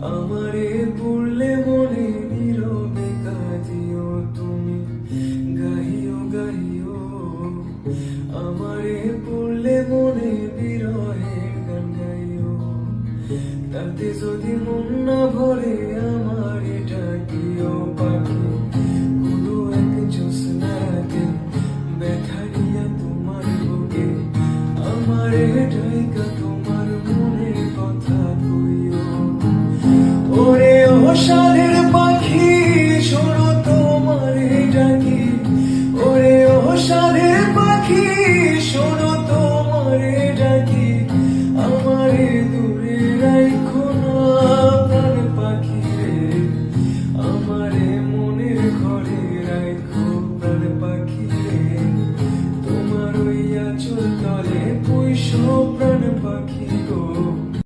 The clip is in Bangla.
আমারে পড়লে মনে নীরবে কাঁদিও তুমি, গাহিও গাহিও। আমারে পড়লে মনে বিরহের গান গাইও, তাতে যদি মন না ভরে আমারে ডাকিও পাখি। কোনো এক জ্যোৎস্নাতে ব্যথা নিয়া তোমার বুকে আমারে ডাইকা তোমার মনের কথা কইও। ওরে ও সাধের পাখি শোনো তোমারে ডাকি, ওরে ও সাধের পাখি শোনো তোমারে ডাকি। আমারে দূরে রাখো না প্রাণ পাখি রে, আমারে মনের ঘরে রাখো প্রাণ পাখি রে। তোমার ওই আঁচল তলে পুইশো প্রাণ পাখি।